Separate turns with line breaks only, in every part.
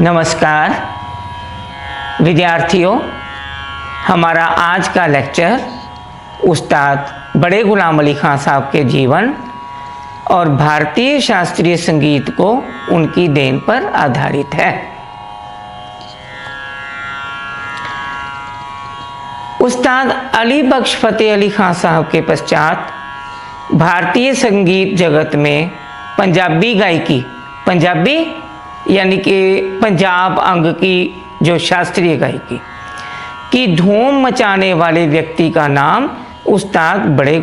नमस्कार विद्यार्थियों, हमारा आज का लेक्चर उस्ताद बड़े गुलाम अली खां साहब के जीवन और भारतीय शास्त्रीय संगीत को उनकी देन पर आधारित है। उस्ताद अली बख्श फतेह अली खां साहब के पश्चात भारतीय संगीत जगत में पंजाबी गायकी, पंजाबी यानी कि पंजाब अंग की जो शास्त्रीय गायकी की धूम मचाने वाले व्यक्ति का नाम उस्ताद बड़े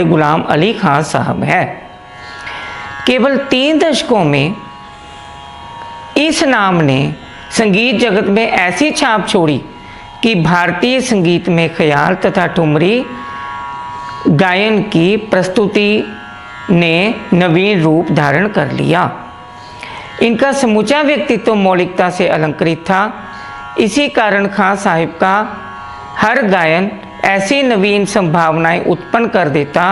गुलाम अली खां साहब है। केवल 3 दशकों में इस नाम ने संगीत जगत में ऐसी छाप छोड़ी कि भारतीय संगीत में ख्याल तथा ठुमरी गायन की प्रस्तुति ने नवीन रूप धारण कर लिया। इनका समूचा व्यक्तित्व मौलिकता से अलंकृत था। इसी कारण खां साहिब का हर गायन ऐसी नवीन संभावनाएं उत्पन्न कर देता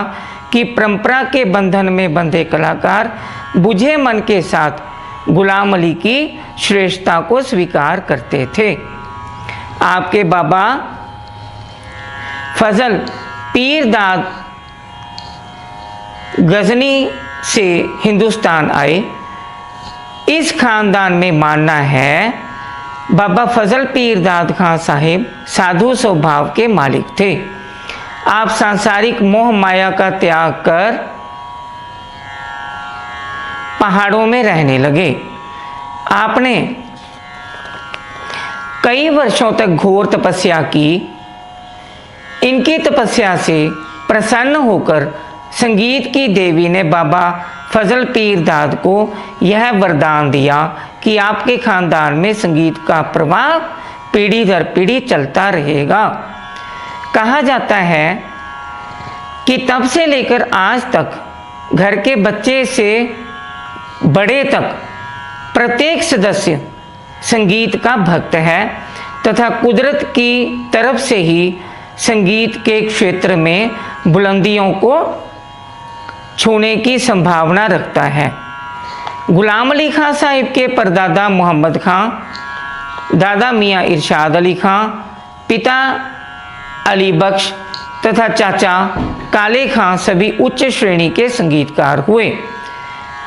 कि परंपरा के बंधन में बंधे कलाकार बुझे मन के साथ गुलाम अली की श्रेष्ठता को स्वीकार करते थे। आपके बाबा फजल पीरदाद गजनी से हिंदुस्तान आए। इस खानदान में मानना है बाबा फजल पीरदाद खां साहिब साधु स्वभाव के मालिक थे। आप सांसारिक मोह माया का त्याग कर पहाड़ों में रहने लगे। आपने कई वर्षों तक घोर तपस्या की। इनकी तपस्या से प्रसन्न होकर संगीत की देवी ने बाबा फजल पीरदाद को यह वरदान दिया कि आपके खानदान में संगीत का प्रवाह पीढ़ी दर पीढ़ी चलता रहेगा। कहा जाता है कि तब से लेकर आज तक घर के बच्चे से बड़े तक प्रत्येक सदस्य संगीत का भक्त है तथा कुदरत की तरफ से ही संगीत के क्षेत्र में बुलंदियों को छूने की संभावना रखता है। गुलाम अली खां साहिब के परदादा मोहम्मद खां, दादा मियाँ इरशाद अली खां, पिता अली बख्श तथा चाचा काले खां सभी उच्च श्रेणी के संगीतकार हुए।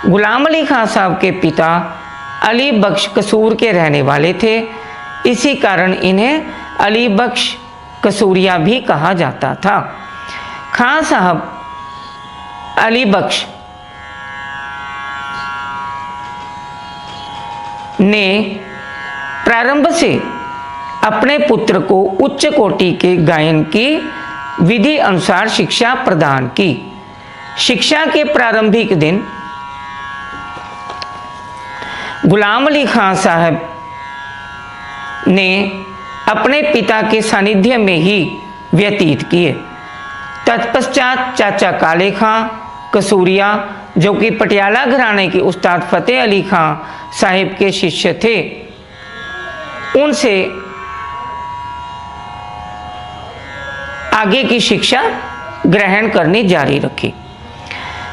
गुलाम अली खां साहब के पिता अली बख्श कसूर के रहने वाले थे। इसी कारण इन्हें अली बख्श कसूरिया भी कहा जाता था। खां साहब अली बख्श ने प्रारंभ से अपने पुत्र को उच्च कोटि के गायन की विधि अनुसार शिक्षा प्रदान की। शिक्षा के प्रारंभिक दिन गुलाम अली खां साहब ने अपने पिता के सानिध्य में ही व्यतीत किए। तत्पश्चात चाचा काले खां कसूरिया, जो कि पटियाला घराने के उस्ताद फतेह अली खां साहिब के शिष्य थे, उनसे आगे की शिक्षा ग्रहण करनी जारी रखी।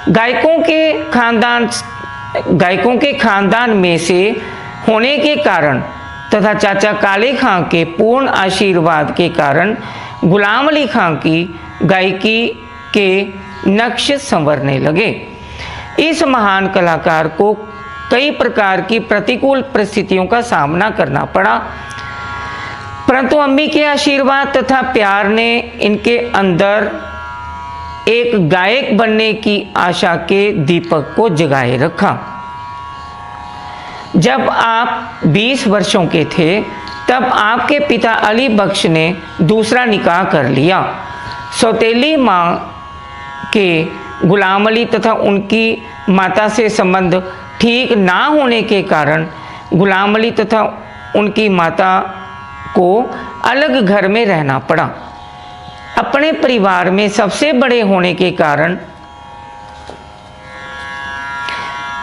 गायकों के खानदान में से होने के कारण तथा चाचा काले खां के पूर्ण आशीर्वाद के कारण गुलाम अली खां की गायकी के नक्श संवरने लगे। इस महान कलाकार को कई प्रकार की प्रतिकूल परिस्थितियों का सामना करना पड़ा, परंतु अम्मी के आशीर्वाद तथा प्यार ने इनके अंदर एक गायक बनने की आशा के दीपक को जगाए रखा। जब आप 20 वर्षों के थे तब आपके पिता अली बख्श ने दूसरा निकाह कर लिया। सौतेली माँ के गुलाम अली तथा उनकी माता से संबंध ठीक ना होने के कारण गुलाम अली तथा उनकी माता को अलग घर में रहना पड़ा। अपने परिवार में सबसे बड़े होने के कारण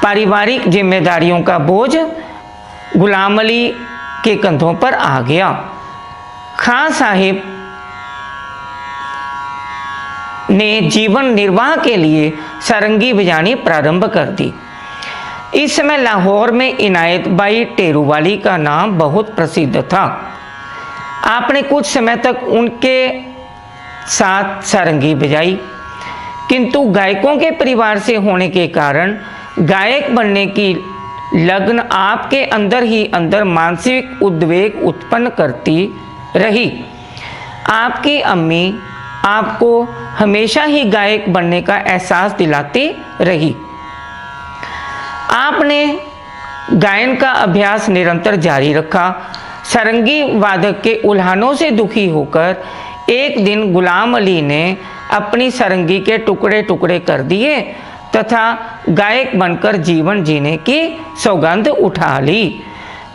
पारिवारिक जिम्मेदारियों का बोझ गुलाम अली के कंधों पर आ गया। खां साहिब ने जीवन निर्वाह के लिए सारंगी बजानी प्रारंभ कर दी। इस समय लाहौर में इनायत बाई टेरूवाली का नाम बहुत प्रसिद्ध था। आपने कुछ समय तक उनके साथ सारंगी बजाई, किंतु गायकों के परिवार से होने के कारण गायक बनने की लगन आपके अंदर ही अंदर मानसिक उद्वेग उत्पन्न करती रही। आपकी अम्मी आपको हमेशा ही गायक बनने का एहसास दिलाती रही। आपने गायन का अभ्यास निरंतर जारी रखा। सारंगी वादक के उल्हानों से दुखी होकर एक दिन गुलाम अली ने अपनी सारंगी के टुकड़े टुकड़े कर दिए तथा गायक बनकर जीवन जीने की सौगंध उठा ली।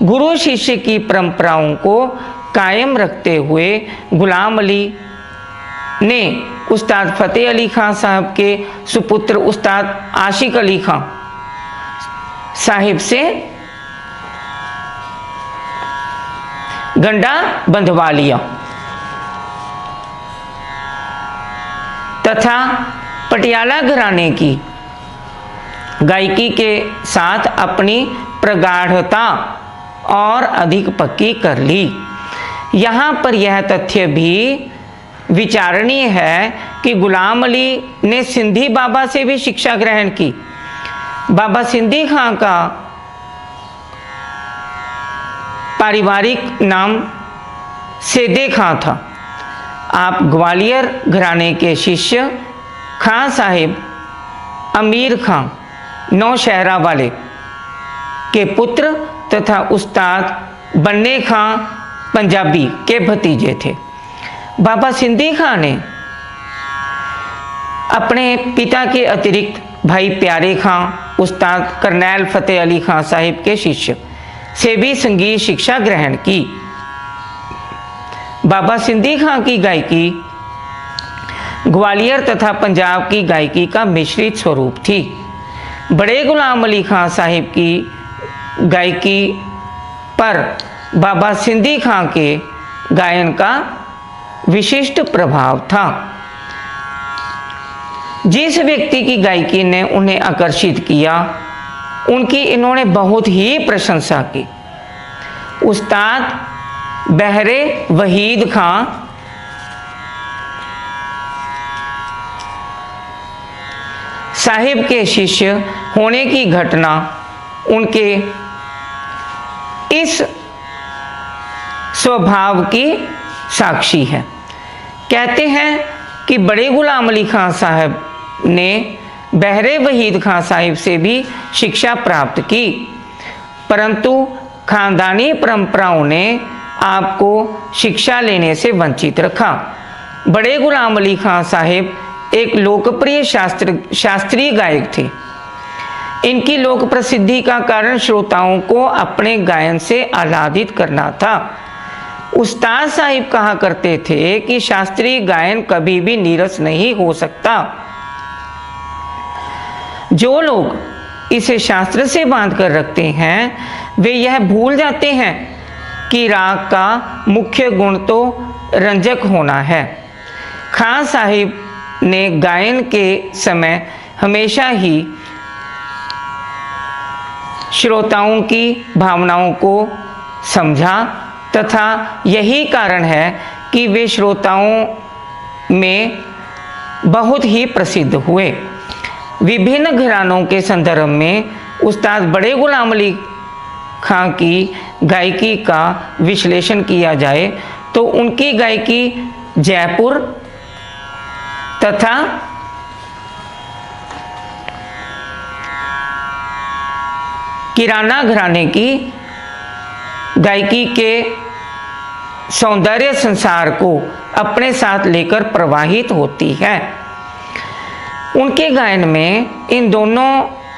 गुरु शिष्य की परंपराओं को कायम रखते हुए गुलाम अली ने उस्ताद फतेह अली खां साहब के सुपुत्र उस्ताद आशिक अली खां साहिब से गंडा बंधवा लिया तथा पटियाला घराने की गायकी के साथ अपनी प्रगाढ़ता और अधिक पक्की कर ली। यहाँ पर यह तथ्य भी विचारणीय है कि गुलाम अली ने सिंधी बाबा से भी शिक्षा ग्रहण की। बाबा सिंधी खां का पारिवारिक नाम सेदे खां था। आप ग्वालियर घराने के शिष्य खां साहिब अमीर खां नौशहरा वाले के पुत्र तथा उस्ताद बन्ने खां पंजाबी के भतीजे थे। बाबा सिंधी खां ने अपने पिता के अतिरिक्त भाई प्यारे खां उस्ताद करनैल फतेह अली खां साहिब के शिष्य से भी संगीत शिक्षा ग्रहण की। बाबा सिंधी खां की गायकी ग्वालियर तथा पंजाब की गायकी का मिश्रित स्वरूप थी। बड़े गुलाम अली खां साहिब की गायकी पर बाबा सिंधी खां के गायन का विशिष्ट प्रभाव था। जिस व्यक्ति की गायकी ने उन्हें आकर्षित किया उनकी इन्होंने बहुत ही प्रशंसा की। उस्ताद बहरे वहीद खां साहिब के शिष्य होने की घटना उनके इस स्वभाव की साक्षी है। कहते हैं कि बड़े गुलाम अली खां साहब ने बहरे वहीद खां साहिब से भी शिक्षा प्राप्त की, परंतु खानदानी परंपराओं ने आपको शिक्षा लेने से वंचित रखा। बड़े गुलाम अली खां साहिब एक लोकप्रिय शास्त्रीय गायक थे। इनकी लोक प्रसिद्धि का कारण श्रोताओं को अपने गायन से आह्लादित करना था। उस्ताद साहिब कहा करते थे कि शास्त्रीय गायन कभी भी नीरस नहीं हो सकता। जो लोग इसे शास्त्र से बांध कर रखते हैं वे यह भूल जाते हैं कि राग का मुख्य गुण तो रंजक होना है। खां साहिब ने गायन के समय हमेशा ही श्रोताओं की भावनाओं को समझा तथा यही कारण है कि वे श्रोताओं में बहुत ही प्रसिद्ध हुए। विभिन्न घरानों के संदर्भ में उस्ताद बड़े गुलाम अली खां की गायकी का विश्लेषण किया जाए तो उनकी गायकी जयपुर तथा किराना घराने की गायकी के सौंदर्य संसार को अपने साथ लेकर प्रवाहित होती है। उनके गायन में इन दोनों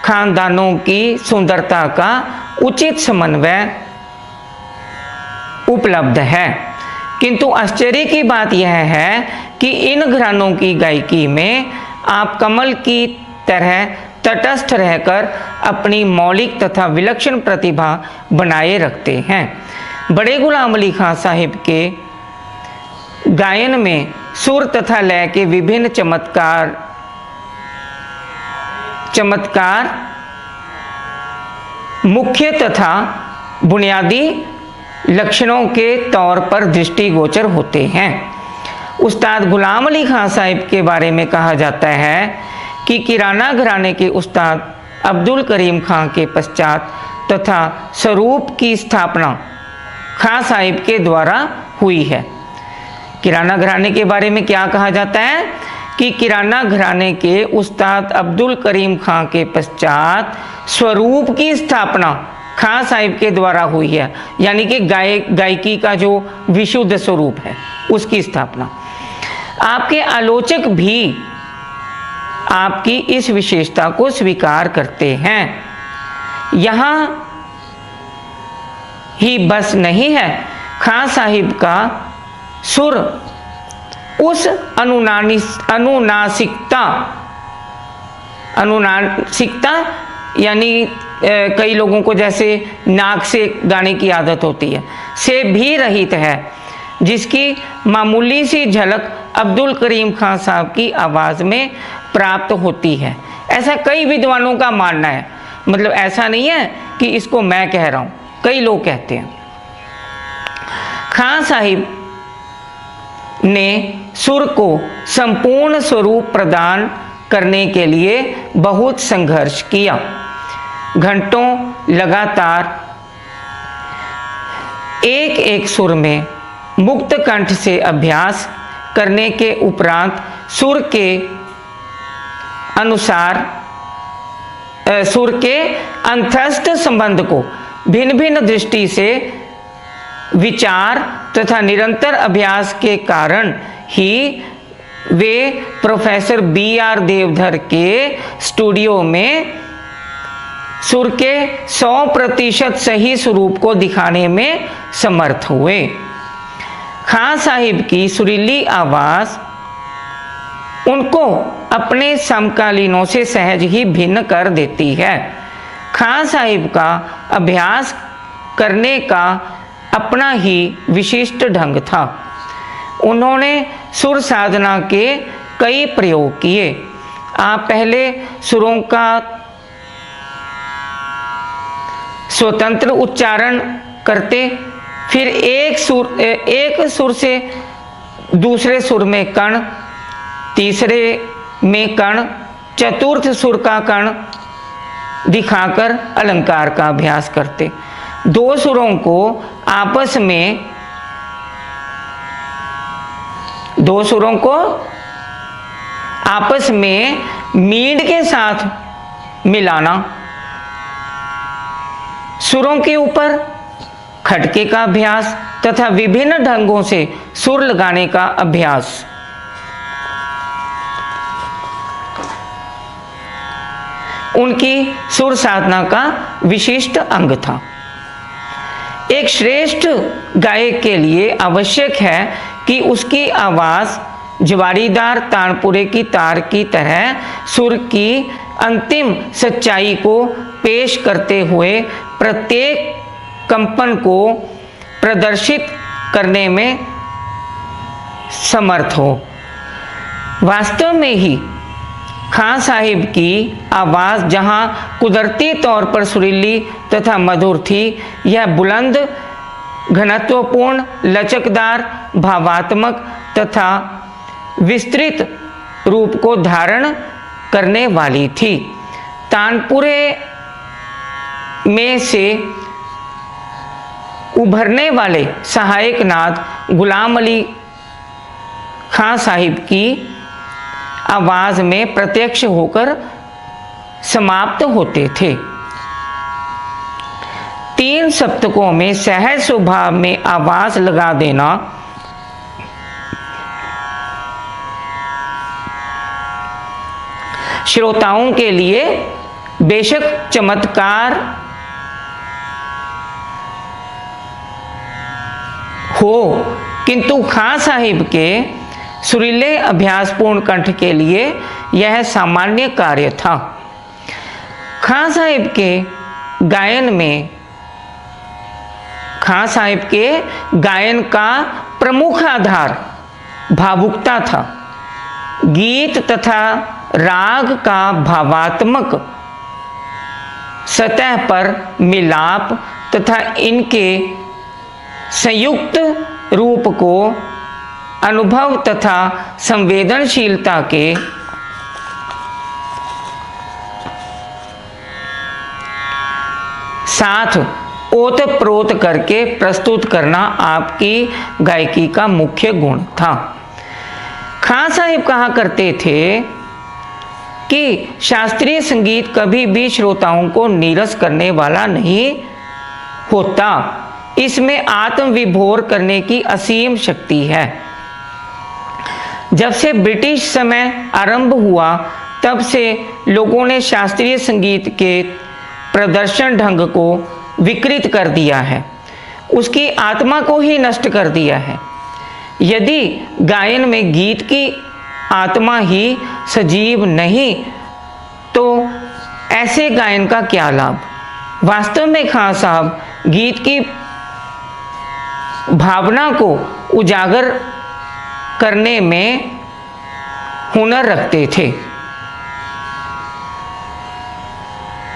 खानदानों की सुंदरता का उचित समन्वय उपलब्ध है। किंतु आश्चर्य की बात यह है कि इन घरानों की गायकी में आप कमल की तरह तटस्थ रहकर अपनी मौलिक तथा विलक्षण प्रतिभा बनाए रखते हैं। बड़े गुलाम अली खां साहिब के गायन में सुर तथा लय के विभिन्न चमत्कार मुख्य तथा बुनियादी लक्षणों के तौर पर दृष्टिगोचर होते हैं। उस्ताद गुलाम अली खां साहिब के बारे में कहा जाता है कि किराना घराने के उस्ताद अब्दुल करीम खां के पश्चात तथा स्वरूप की स्थापना खां साहिब के द्वारा हुई है। किराना घराने के बारे में क्या कहा जाता है कि किराना घराने के उस्ताद अब्दुल करीम खां के पश्चात स्वरूप की स्थापना खां साहिब के द्वारा हुई है, यानी कि गायकी का जो विशुद्ध स्वरूप है उसकी स्थापना। आपके आलोचक भी आपकी इस विशेषता को स्वीकार करते हैं। यहाँ ही बस नहीं है, खां साहिब का सुर उस अनुनासिकता यानी कई लोगों को जैसे नाक से गाने की आदत होती है, से भी रहित है, जिसकी मामूली सी झलक अब्दुल करीम खां साहब की आवाज़ में प्राप्त होती है। ऐसा कई विद्वानों का मानना है, मतलब ऐसा नहीं है कि इसको मैं कह रहा हूँ, कई लोग कहते हैं। खां साहिब ने सुर को संपूर्ण स्वरूप प्रदान करने के लिए बहुत संघर्ष किया। घंटों लगातार एक एक सुर में मुक्त कंठ से अभ्यास करने के उपरांत सुर के अनुसार सुर के अंतस्थ संबंध को भिन्न भिन्न दृष्टि से विचार तथा निरंतर अभ्यास के कारण ही वे प्रोफेसर B.R. देवधर के स्टूडियो में सुर के 100% सही स्वरूप को दिखाने में समर्थ हुए। खां साहिब की सुरीली आवाज़ उनको अपने समकालीनों से सहज ही भिन्न कर देती है। खां साहिब का अभ्यास करने का अपना ही विशिष्ट ढंग था। उन्होंने सुर साधना के कई प्रयोग किए। आप पहले सुरों का स्वतंत्र उच्चारण करते, फिर एक सुर से दूसरे सुर में कण, तीसरे में कण, चतुर्थ सुर का कण दिखाकर अलंकार का अभ्यास करते। दो सुरों को आपस में मींड के साथ मिलाना, सुरों के ऊपर खटके का अभ्यास तथा विभिन्न ढंगों से सुर लगाने का अभ्यास। उनकी सुर साधना का विशिष्ट अंग था। एक श्रेष्ठ गायक के लिए आवश्यक है कि उसकी आवाज़ ज्वारीदार तानपुरे की तार की तरह सुर की अंतिम सच्चाई को पेश करते हुए प्रत्येक कंपन को प्रदर्शित करने में समर्थ हो। वास्तव में ही खां साहिब की आवाज़ जहाँ कुदरती तौर पर सुरीली तथा मधुर थी, यह बुलंद, घनत्वपूर्ण, लचकदार, भावात्मक तथा विस्तृत रूप को धारण करने वाली थी। तानपुरे में से उभरने वाले सहायक नाद गुलाम अली खां साहिब की आवाज़ में प्रत्यक्ष होकर समाप्त होते थे। 3 सप्तकों में सहज स्वभाव में आवाज़ लगा देना श्रोताओं के लिए बेशक चमत्कार हो, किंतु खां साहिब के सुरीले अभ्यासपूर्ण कंठ के लिए यह सामान्य कार्य था। खां साहिब के गायन का प्रमुख आधार भावुकता था। गीत तथा राग का भावात्मक सतह पर मिलाप तथा इनके संयुक्त रूप को अनुभव तथा संवेदनशीलता के साथ ओतप्रोत करके प्रस्तुत करना आपकी गायकी का मुख्य गुण था। खान साहिब कहा करते थे कि शास्त्रीय संगीत कभी भी श्रोताओं को नीरस करने वाला नहीं होता, इसमें आत्म विभोर करने की असीम शक्ति है। जब से ब्रिटिश समय आरंभ हुआ तब से लोगों ने शास्त्रीय संगीत के प्रदर्शन ढंग को विकृत कर दिया है, उसकी आत्मा को ही नष्ट कर दिया है। यदि गायन में गीत की आत्मा ही सजीव नहीं तो ऐसे गायन का क्या लाभ। वास्तव में खान साहब गीत की भावना को उजागर करने में हुनर रखते थे,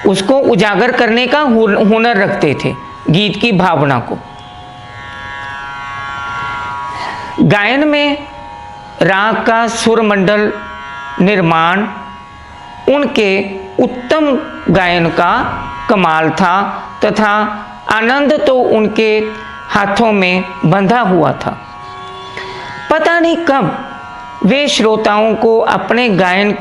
उसको उजागर करने का हुनर रखते थे, गीत की भावना को। गायन में राग का सुरमंडल निर्माण उनके उत्तम गायन का कमाल था तथा आनंद तो उनके हाथों में बंधा हुआ था। पता नहीं कब वे श्रोताओं को अपने गायन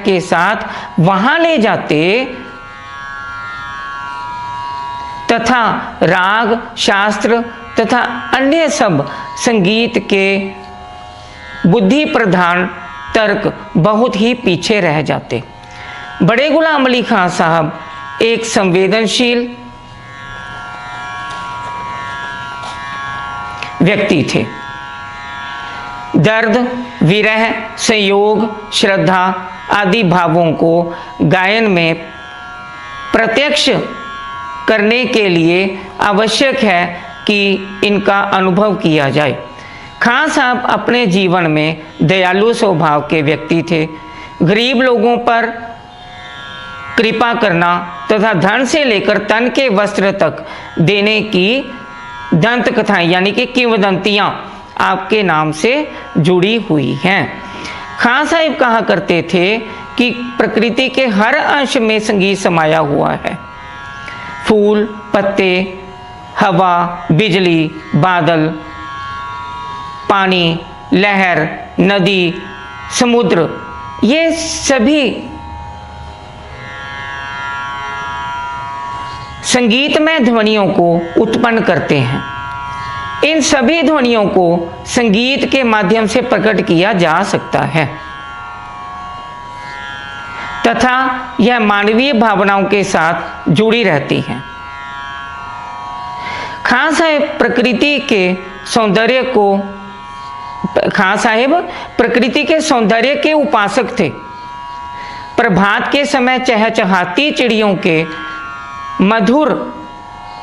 के साथ वहां ले जाते तथा राग शास्त्र तथा अन्य सब संगीत के बुद्धि प्रधान तर्क बहुत ही पीछे रह जाते। बड़े गुलाम अली खान साहब एक संवेदनशील व्यक्ति थे। दर्द, विरह, संयोग, श्रद्धा आदि भावों को गायन में प्रत्यक्ष करने के लिए आवश्यक है कि इनका अनुभव किया जाए। खान साहब अपने जीवन में दयालु स्वभाव के व्यक्ति थे। गरीब लोगों पर कृपा करना तथा धन से लेकर तन के वस्त्र तक देने की दंत कथाएं यानी कि किंवदंतियां आपके नाम से जुड़ी हुई हैं। खान साहिब कहा करते थे कि प्रकृति के हर अंश में संगीत समाया हुआ है। फूल, पत्ते, हवा, बिजली, बादल, पानी, लहर, नदी, समुद्र, ये सभी संगीतमय ध्वनियों को उत्पन्न करते हैं। इन सभी ध्वनियों को संगीत के माध्यम से प्रकट किया जा सकता है तथा यह मानवीय भावनाओं के साथ जुड़ी रहती हैं। खान साहिब प्रकृति के सौंदर्य के उपासक थे। प्रभात के समय चहचहाती चिड़ियों के मधुर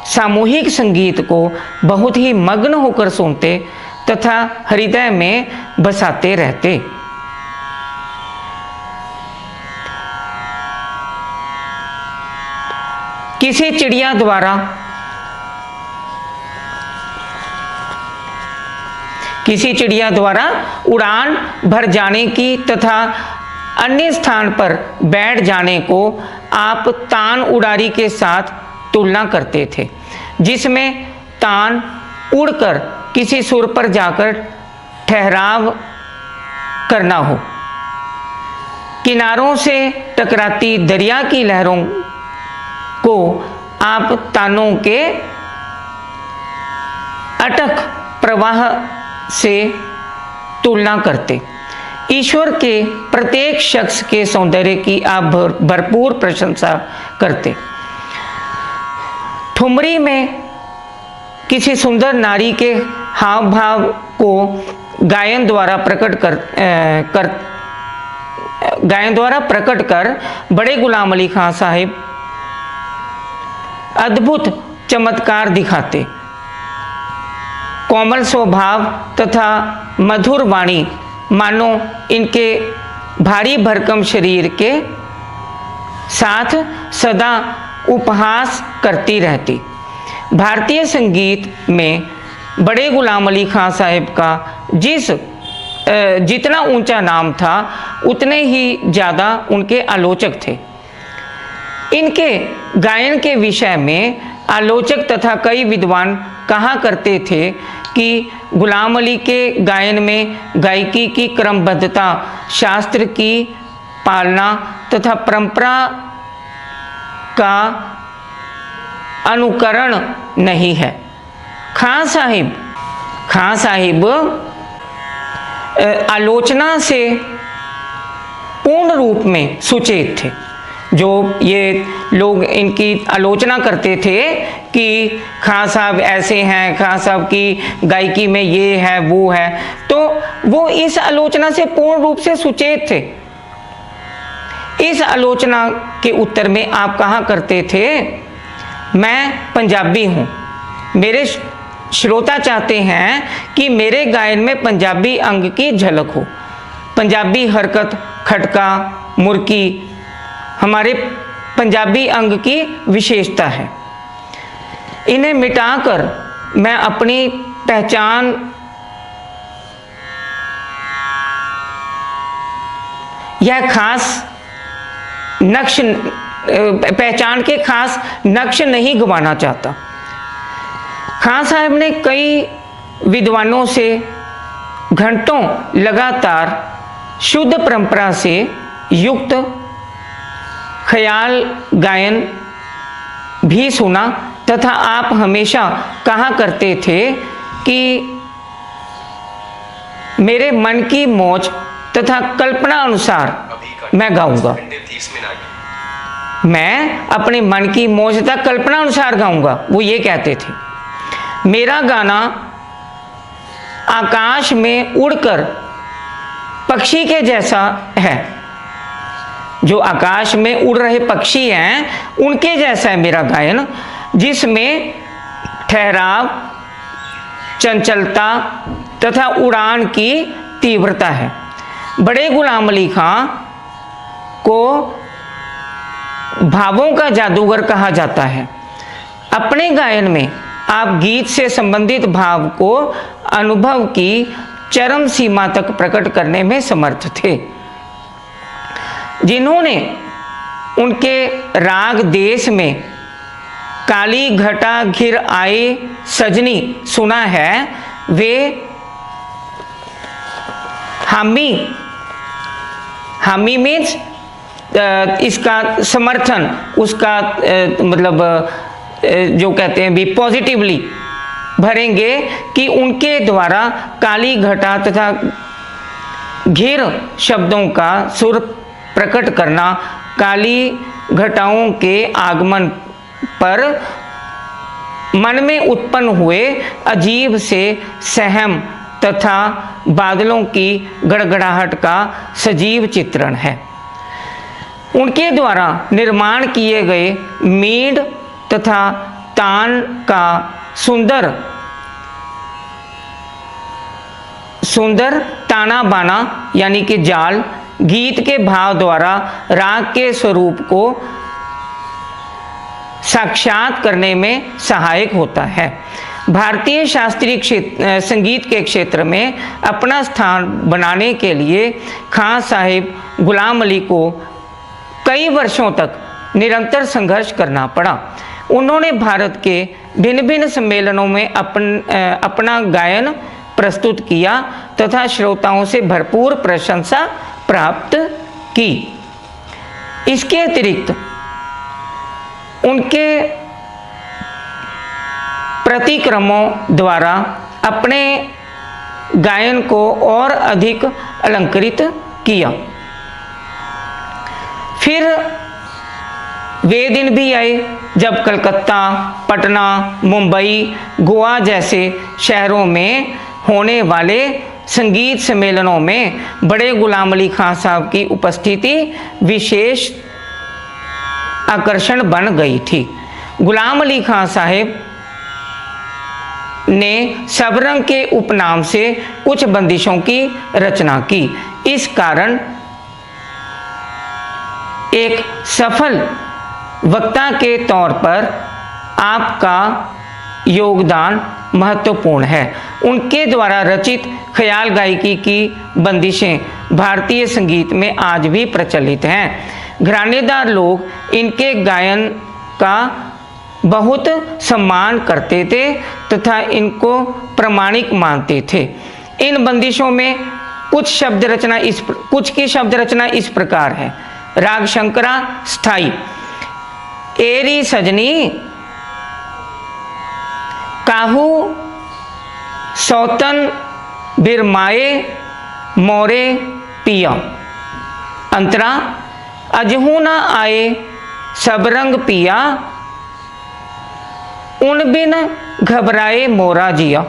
सामूहिक संगीत को बहुत ही मग्न होकर सुनते तथा हृदय में बसाते रहते। किसी चिड़िया द्वारा उड़ान भर जाने की तथा अन्य स्थान पर बैठ जाने को आप तान उड़ारी के साथ तुलना करते थे, जिसमें तान उड़कर किसी सुर पर जाकर ठहराव करना हो। किनारों से टकराती दरिया की लहरों को आप तानों के अटक प्रवाह से तुलना करते। ईश्वर के प्रत्येक शख्स के सौंदर्य की आप भरपूर प्रशंसा करते। ठुमरी में किसी सुंदर नारी के हाव भाव को गायन द्वारा प्रकट कर बड़े गुलाम अली खान साहिब अद्भुत चमत्कार दिखाते। कोमल स्वभाव तथा मधुर वाणी मानो इनके भारी भरकम शरीर के साथ सदा उपहास करती रहती। भारतीय संगीत में बड़े गुलाम अली खां साहब का जितना ऊंचा नाम था उतने ही ज़्यादा उनके आलोचक थे। इनके गायन के विषय में आलोचक तथा कई विद्वान कहा करते थे कि गुलाम अली के गायन में गायकी की क्रमबद्धता, शास्त्र की पालना तथा परंपरा का अनुकरण नहीं है। खां साहिब आलोचना से पूर्ण रूप में सुचेत थे। जो ये लोग इनकी आलोचना करते थे कि खां साहब ऐसे हैं, खां साहब की गायकी में ये है वो है, तो वो इस आलोचना से पूर्ण रूप से सुचेत थे। इस आलोचना के उत्तर में आप कहा करते थे, मैं पंजाबी हूँ, मेरे श्रोता चाहते हैं कि मेरे गायन में पंजाबी अंग की झलक हो। पंजाबी हरकत, खटका, मुर्की हमारे पंजाबी अंग की विशेषता है। इन्हें मिटाकर मैं अपनी पहचान पहचान के खास नक्श नहीं गंवाना चाहता। खां साहब ने कई विद्वानों से घंटों लगातार शुद्ध परंपरा से युक्त ख्याल गायन भी सुना तथा आप हमेशा कहा करते थे कि मेरे मन की मौज तथा कल्पना अनुसार मैं गाऊंगा। मैं अपने मन की मौज तथा कल्पना अनुसार गाऊंगा, वो ये कहते थे। मेरा गाना आकाश में उड़कर पक्षी के जैसा है, जो आकाश में उड़ रहे पक्षी हैं उनके जैसा है मेरा गायन, जिसमें ठहराव, चंचलता तथा उड़ान की तीव्रता है। बड़े गुलाम अली खां को भावों का जादूगर कहा जाता है। अपने गायन में आप गीत से संबंधित भाव को अनुभव की चरम सीमा तक प्रकट करने में समर्थ थे। जिन्होंने उनके राग देश में काली घटा घिर आए सजनी सुना है, वे हामी मीन्स इसका समर्थन, उसका मतलब जो कहते हैं भी पॉजिटिवली भरेंगे कि उनके द्वारा काली घटा तथा घिर शब्दों का सुर प्रकट करना, काली घटाओं के आगमन पर मन में उत्पन्न हुए अजीब से सहम तथा बादलों की गड़गड़ाहट का सजीव चित्रण है। उनके द्वारा निर्माण किए गए मींड तथा तान का सुंदर ताना बाना यानी कि जाल गीत के भाव द्वारा राग के स्वरूप को साक्षात करने में सहायक होता है। भारतीय शास्त्रीय संगीत के क्षेत्र में अपना स्थान बनाने के लिए खां साहिब गुलाम अली को कई वर्षों तक निरंतर संघर्ष करना पड़ा। उन्होंने भारत के भिन्न भिन्न सम्मेलनों में अपना गायन प्रस्तुत किया तथा श्रोताओं से भरपूर प्रशंसा प्राप्त की। इसके अतिरिक्त उनके प्रतिक्रमों द्वारा अपने गायन को और अधिक अलंकृत किया। फिर वे दिन भी आए जब कलकत्ता, पटना, मुंबई, गोवा जैसे शहरों में होने वाले संगीत सम्मेलनों में बड़े गुलाम अली खां साहब की उपस्थिति विशेष आकर्षण बन गई थी। गुलाम अली खां साहब ने सबरंग के उपनाम से कुछ बंदिशों की रचना की। इस कारण एक सफल वक्ता के तौर पर आपका योगदान महत्वपूर्ण है। उनके द्वारा रचित ख्याल गायकी की बंदिशें भारतीय संगीत में आज भी प्रचलित हैं। घरानेदार लोग इनके गायन का बहुत सम्मान करते थे तथा इनको प्रामाणिक मानते थे। इन बंदिशों में कुछ की शब्द रचना इस प्रकार है। राग शंकरा स्थाई। एरी सजनी काहू सौतन बिरमाए मोरे पिया। अंतरा अजहू न आए सबरंग पिया, उन बिन घबराए मोरा जिया।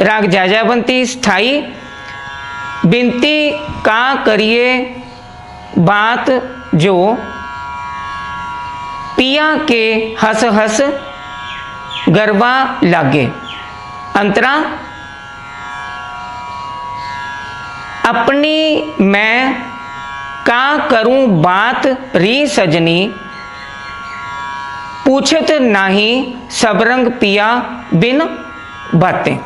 राग जैजयवंती स्थाई। बिनती का करिए बात जो, पिया के हस हस गरबा लागे। अंतरा अपनी मैं का करूं बात री सजनी, पूछत नाही सबरंग पिया बिन बातें।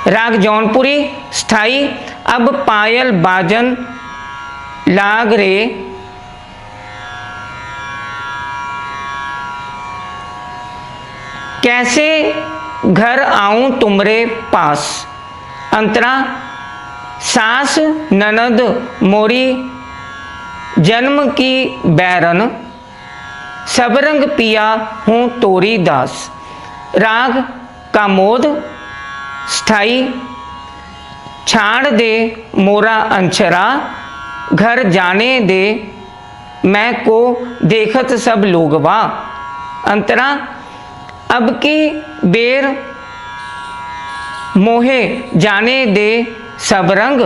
राग जौनपुरी स्थाई। अब पायल बाजन लाग रे, कैसे घर आऊं तुमरे पास। अंतरा सास ननद मोरी जन्म की बैरन, सबरंग पिया हूँ तोरी दास। राग कामोद स्थाई। छाड़ दे मोरा अंचरा, घर जाने दे मैं को देखत सब लोगवा। अंतरा अब की बेर मोहे जाने दे सबरंग,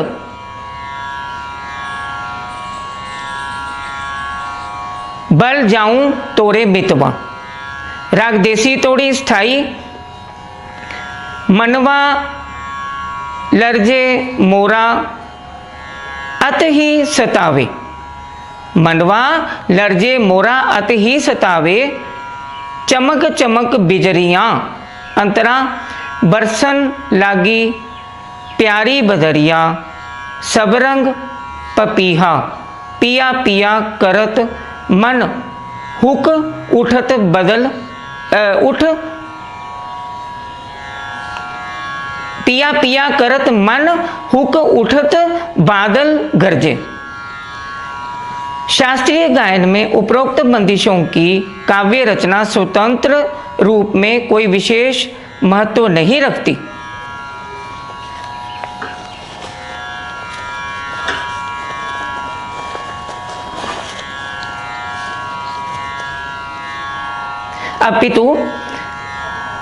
बल जाऊं तोरे मितवा। राग देसी तोड़ी स्थाई। मनवा लरजे मोरा अत ही सतावे। मनवा लरजे मोरा अत ही सतावे, चमक चमक बिजरियां। अंतरा बरसन लागी प्यारी बदरिया, सबरंग पपीहा। पिया पिया करत मन हुक उठत बदल उठ, पिया पिया करत मन हुक उठत बादल गरजे। शास्त्रीय गायन में उपरोक्त बंदिशों की काव्य रचना स्वतंत्र रूप में कोई विशेष महत्व नहीं रखती। अपितु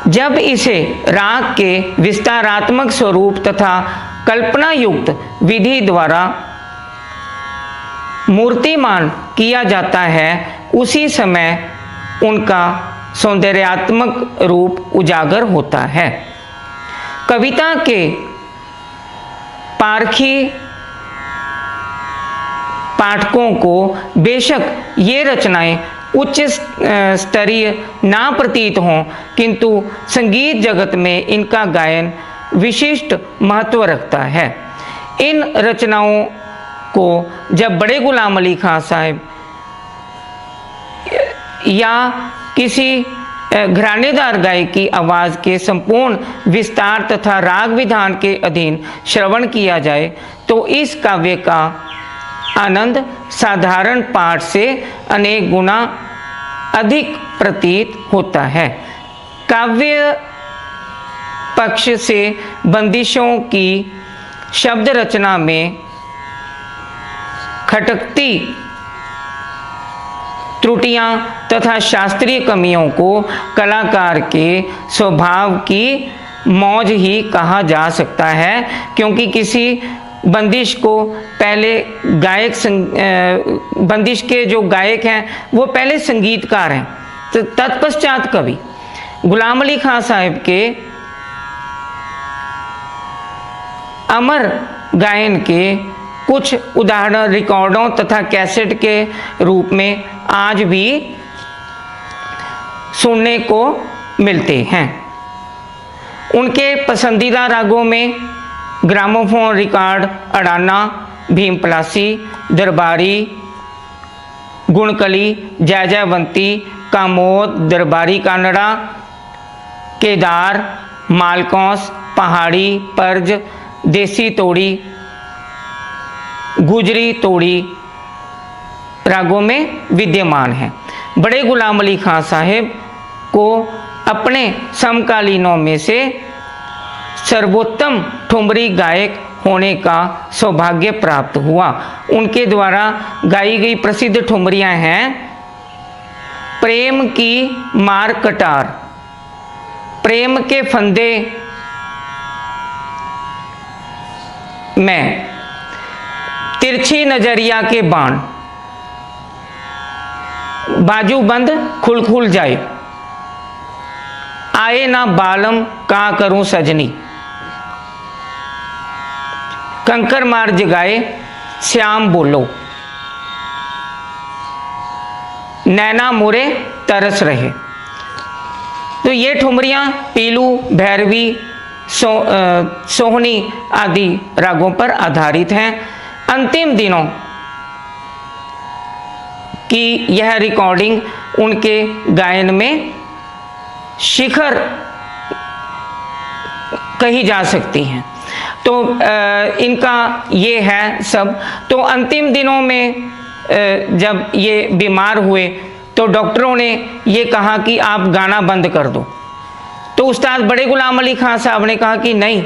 जब इसे राग के विस्तारात्मक स्वरूप तथा कल्पना युक्त विधि द्वारा मूर्तिमान किया जाता है, उसी समय उनका सौंदर्यात्मक रूप उजागर होता है। कविता के पारखी पाठकों को बेशक ये रचनाएं उच्च स्तरीय ना प्रतीत हों, किंतु संगीत जगत में इनका गायन विशिष्ट महत्व रखता है। इन रचनाओं को जब बड़े गुलाम अली खां साहब या किसी घरानेदार गायक की आवाज़ के संपूर्ण विस्तार तथा राग विधान के अधीन श्रवण किया जाए तो इस काव्य का आनंद साधारण पाठ से अनेक गुना अधिक प्रतीत होता है। काव्य पक्ष से बंदिशों की शब्द रचना में खटकती त्रुटियां तथा शास्त्रीय कमियों को कलाकार के स्वभाव की मौज ही कहा जा सकता है, क्योंकि किसी बंदिश को पहले बंदिश के जो गायक हैं वो पहले संगीतकार हैं, तत्पश्चात कवि गुलाम अली खां साहब के अमर गायन के कुछ उदाहरण रिकॉर्डों तथा कैसेट के रूप में आज भी सुनने को मिलते हैं। उनके पसंदीदा रागों में gramophone record Adana, Bhim Palasi, दरबारी, गुणकली, जयजयवंती, कामोद, दरबारी कानड़ा, केदार, मालकौंस, पहाड़ी, पर्ज, देसी तोड़ी, गुजरी तोड़ी रागों में विद्यमान है। बड़े गुलाम अली खां साहब को अपने समकालीनों में से सर्वोत्तम ठुमरी गायक होने का सौभाग्य प्राप्त हुआ। उनके द्वारा गाई गई प्रसिद्ध ठुमरियां हैं प्रेम की मार कटार, प्रेम के फंदे में, तिरछी नजरिया के बाण, बाजू बंद खुल खुल जाए, आए ना बालम का करूं सजनी, कंकर मार जगाए श्याम बोलो, नैना मोरे तरस रहे। तो ये ठुमरियां पीलू, भैरवी, सोहनी आदि रागों पर आधारित हैं। अंतिम दिनों की यह रिकॉर्डिंग उनके गायन में शिखर कही जा सकती है। तो इनका ये है सब। तो अंतिम दिनों में जब ये बीमार हुए तो डॉक्टरों ने ये कहा कि आप गाना बंद कर दो। तो उस्ताद बड़े गुलाम अली खां साहब ने कहा कि नहीं।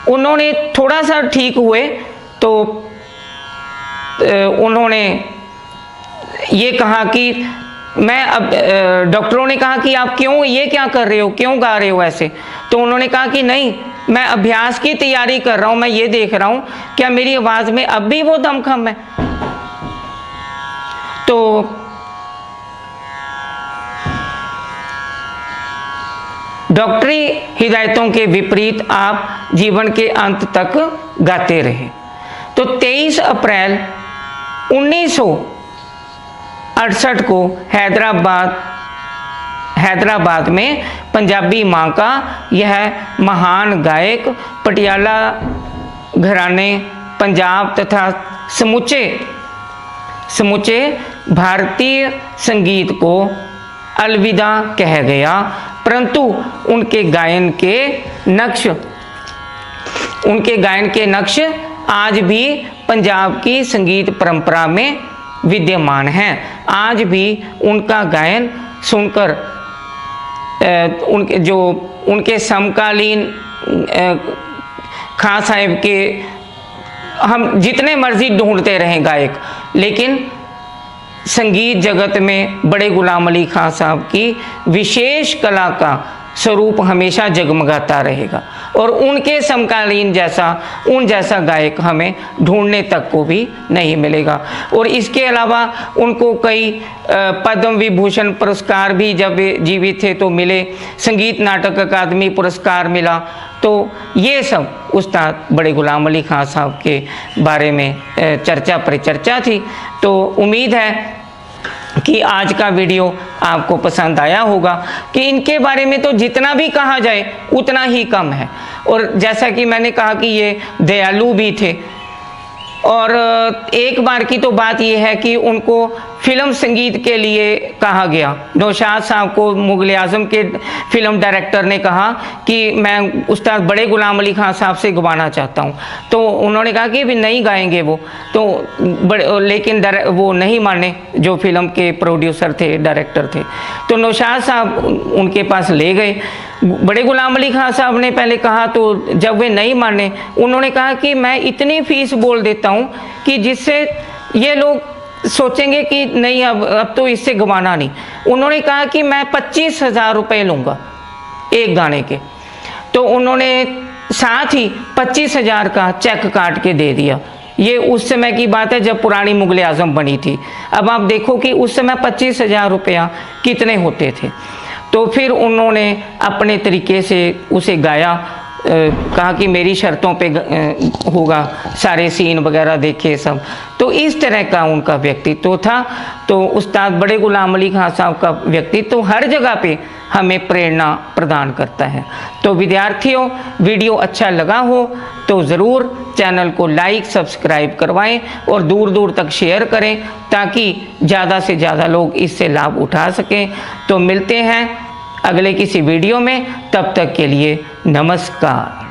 उन्होंने थोड़ा सा ठीक हुए तो उन्होंने ये कहा कि मैं अब, डॉक्टरों ने कहा कि आप क्यों, ये क्या कर रहे हो, क्यों गा रहे हो ऐसे। तो उन्होंने कहा कि नहीं, मैं अभ्यास की तैयारी कर रहा हूं, मैं ये देख रहा हूं क्या मेरी आवाज में अब भी वो दमखम है। तो डॉक्टरी हिदायतों के विपरीत आप जीवन के अंत तक गाते रहे। तो 23 अप्रैल 1968 को हैदराबाद में पंजाबी माँ का यह महान गायक पटियाला घराने, पंजाब तथा समूचे भारतीय संगीत को अलविदा कह गया। परंतु उनके गायन के नक्श आज भी पंजाब की संगीत परंपरा में विद्यमान हैं। आज भी उनका गायन सुनकर उनके समकालीन खां साहब के हम जितने मर्जी ढूंढते रहें गायक, लेकिन संगीत जगत में बड़े गुलाम अली खां साहब की विशेष कला का स्वरूप हमेशा जगमगाता रहेगा और उनके समकालीन जैसा गायक हमें ढूंढने तक को भी नहीं मिलेगा। और इसके अलावा उनको कई पद्म विभूषण पुरस्कार भी जब जीवित थे तो मिले, संगीत नाटक अकादमी पुरस्कार मिला। तो ये सब उस्ताद बड़े गुलाम अली खां साहब के बारे में चर्चा परिचर्चा थी। तो उम्मीद है कि आज का वीडियो आपको पसंद आया होगा कि इनके बारे में तो जितना भी कहा जाए उतना ही कम है। और जैसा कि मैंने कहा कि ये दयालु भी थे। और एक बार की तो बात यह है कि उनको फिल्म संगीत के लिए कहा गया। नौशाद साहब को मुगल आजम के फिल्म डायरेक्टर ने कहा कि मैं उस्ताद बड़े गुलाम अली खां साहब से गवाना चाहता हूं। तो उन्होंने कहा कि भी नहीं गाएंगे वो, तो लेकिन वो नहीं माने, जो फिल्म के प्रोड्यूसर थे, डायरेक्टर थे। तो नौशाद साहब उनके पास ले गए। बड़े गुलाम अली खां साहब ने पहले कहा, तो जब वे नहीं माने उन्होंने कहा कि मैं इतनी फीस बोल देता हूं कि जिससे ये लोग सोचेंगे कि नहीं अब तो इससे गवाना नहीं। उन्होंने कहा कि मैं 25,000 रुपये लूँगा एक गाने के। तो उन्होंने साथ ही 25,000 का चेक काट के दे दिया ये उस समय की बात है जब पुरानी मुगल आजम बनी थी। अब आप देखो कि उस समय 25,000 रुपया कितने होते थे। तो फिर उन्होंने अपने तरीके से उसे गाया, कहा कि मेरी शर्तों पे होगा, सारे सीन वगैरह देखे सब। तो इस तरह का उनका व्यक्तित्व था। तो उस्ताद बड़े गुलाम अली खां साहब का व्यक्तित्व हर जगह पे हमें प्रेरणा प्रदान करता है। तो विद्यार्थियों, वीडियो अच्छा लगा हो तो ज़रूर चैनल को लाइक सब्सक्राइब करवाएं और दूर दूर तक शेयर करें ताकि ज़्यादा से ज़्यादा लोग इससे लाभ उठा सकें। तो मिलते हैं अगले किसी वीडियो में, तब तक के लिए नमस्कार।